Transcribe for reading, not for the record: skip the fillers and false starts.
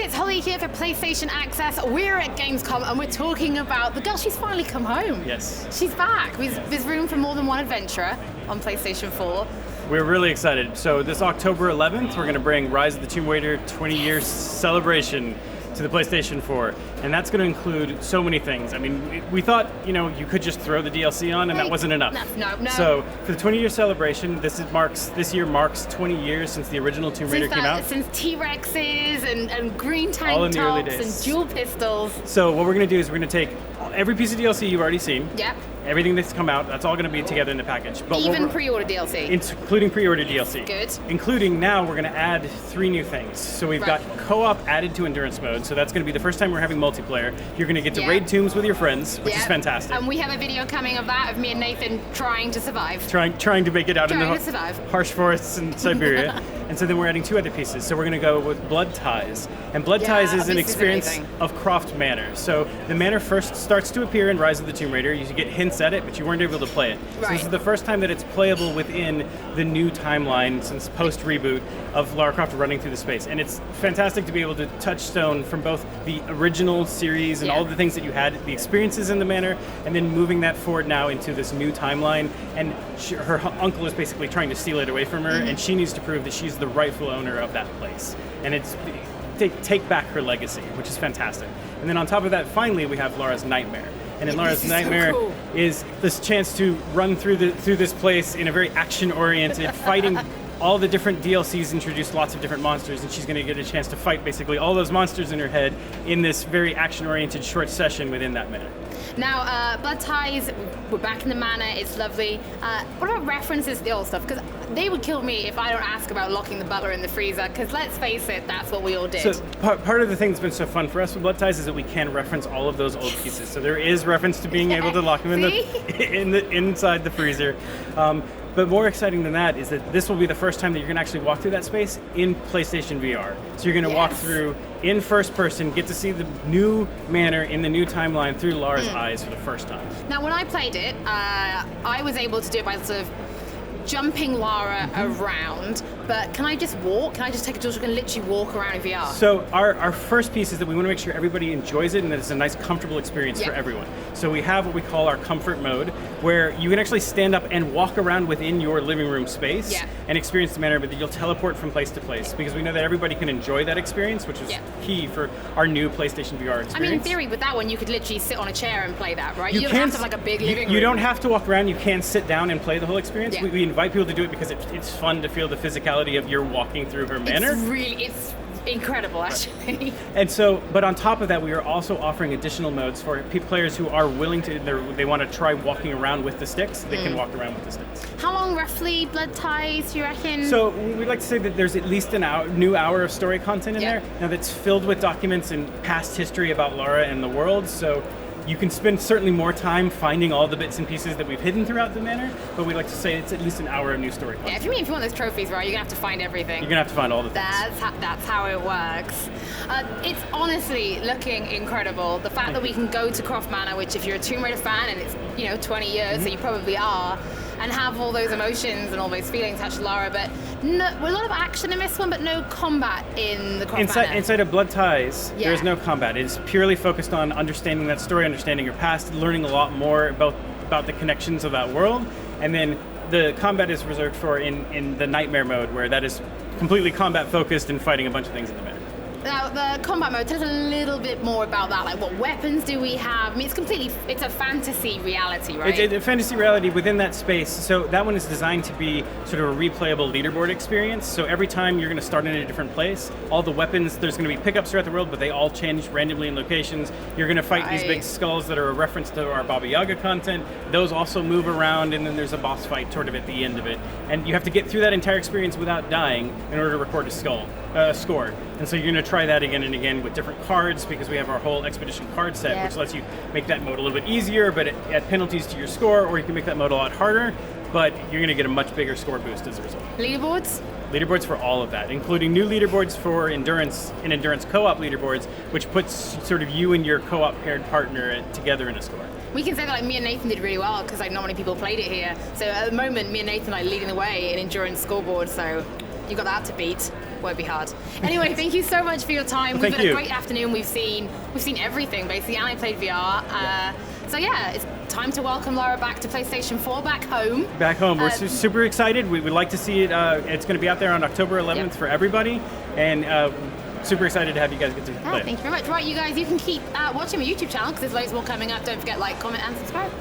it's Hollie here for PlayStation Access. We're at Gamescom and we're talking about the girl. She's finally come home. Yes. She's back. There's room for more than one adventurer on PlayStation 4. We're really excited. So this October 11th, we're going to bring Rise of the Tomb Raider 20-year celebration to the PlayStation 4. And that's going to include so many things. I mean, we thought, you could just throw the DLC on and that wasn't enough. No. So for the 20-year celebration, this year marks 20 years since the original Tomb Raider came out. Since T-Rexes and green tank all in the early tops days. and dual pistols. So what we're going to do is we're going to take every piece of DLC you've already seen. Yep. Everything that's come out, that's all going to be together in the package. But even pre-order DLC. Including pre-order DLC. Good. Including now we're going to add 3 new things. So we've got co-op added to endurance mode. So that's going to be the first time we're having multiplayer. You're going to get to raid tombs with your friends, which is fantastic. And we have a video coming of that, of me and Nathan trying to survive. Trying to make it out in the harsh forests in Siberia. And so then we're adding 2 other pieces. So we're going to go with Blood Ties. And Blood Ties is an experience of Croft Manor. So the manor first starts to appear in Rise of the Tomb Raider. You get hints at it, but you weren't able to play it. So this is the first time that it's playable within the new timeline since post-reboot of Lara Croft running through the space. And it's fantastic to be able to touchstone from both the original series and all of the things that you had, the experiences in the manor, and then moving that forward now into this new timeline. And her uncle is basically trying to steal it away from her, and she needs to prove that she's the rightful owner of that place. And it's take back her legacy, which is fantastic. And then on top of that, finally, we have Lara's Nightmare. And in Lara's Nightmare is this chance to run through this place in a very action-oriented, fighting all the different DLCs introduced lots of different monsters, and she's going to get a chance to fight basically all those monsters in her head in this very action-oriented short session within that manor. Now, Blood Ties, we're back in the manor, it's lovely. What about references to the old stuff? Because they would kill me if I don't ask about locking the butler in the freezer, because let's face it, that's what we all did. So part of the thing that's been so fun for us with Blood Ties is that we can reference all of those old pieces. So there is reference to being able to lock them inside the freezer. But more exciting than that is that this will be the first time that you're going to actually walk through that space in PlayStation VR. So you're going to walk through in first person, get to see the new manor in the new timeline through Lara's eyes for the first time. Now, when I played it, I was able to do it by sort of jumping Lara around, but can I just walk? Can I just take a tutorial and literally walk around in VR? So our first piece is that we want to make sure everybody enjoys it and that it's a nice, comfortable experience for everyone. So we have what we call our comfort mode, where you can actually stand up and walk around within your living room space and experience the manor, but you'll teleport from place to place, because we know that everybody can enjoy that experience, which is key for our new PlayStation VR experience. I mean, in theory, with that one, you could literally sit on a chair and play that, right? You don't have to have like a big living room. You don't have to walk around. You can sit down and play the whole experience. We invite people to do it because it's fun to feel the physicality of your walking through her manor. It's incredible, actually. And so, but on top of that, we are also offering additional modes for players who are willing to, they want to try walking around with the sticks. They can walk around with the sticks. How long, roughly, Blood Ties, do you reckon? So we'd like to say that there's at least a new hour of story content in there. Now that's filled with documents and past history about Lara and the world. So you can spend certainly more time finding all the bits and pieces that we've hidden throughout the manor, but we like to say it's at least an hour of new story content. Yeah, if you want those trophies, right, you're going to have to find everything. You're going to have to find all the things. That's how it works. It's honestly looking incredible. The fact that we can go to Croft Manor, which if you're a Tomb Raider fan, and it's 20 years, so you probably are, and have all those emotions and all those feelings attached to Lara, but a lot of action in this one, but no combat in the Croft Manor. Inside of Blood Ties, there's no combat. It's purely focused on understanding that story, understanding your past, learning a lot more about the connections of that world, and then the combat is reserved for in the Nightmare mode, where that is completely combat focused and fighting a bunch of things in the manor. Now, the combat mode, tell us a little bit more about that. Like, what weapons do we have? I mean, it's a fantasy reality, right? It's a fantasy reality within that space. So that one is designed to be sort of a replayable leaderboard experience. So every time you're going to start in a different place, all the weapons, there's going to be pickups throughout the world, but they all change randomly in locations. You're going to fight these big skulls that are a reference to our Baba Yaga content. Those also move around, and then there's a boss fight sort of at the end of it. And you have to get through that entire experience without dying in order to record a score. And so you're going to try that again and again with different cards, because we have our whole expedition card set, which lets you make that mode a little bit easier, but at penalties to your score, or you can make that mode a lot harder, but you're going to get a much bigger score boost as a result. Leaderboards? Leaderboards for all of that, including new leaderboards for endurance and endurance co-op leaderboards, which puts sort of you and your co-op paired partner together in a score. We can say that me and Nathan did really well, because not many people played it here. So at the moment, me and Nathan are leading the way in endurance scoreboard, so you got that to beat. Won't be hard. Anyway, thank you so much for your time. Well, we've had a great afternoon. We've seen everything basically, and I played VR. So yeah, it's time to welcome Lara back to PlayStation 4, back home. Back home. We're super excited. We would like to see it. It's going to be out there on October 11th for everybody, and super excited to have you guys get to play it. Thank you very much. Right, you guys, you can keep watching my YouTube channel because there's loads more coming up. Don't forget, like, comment, and subscribe.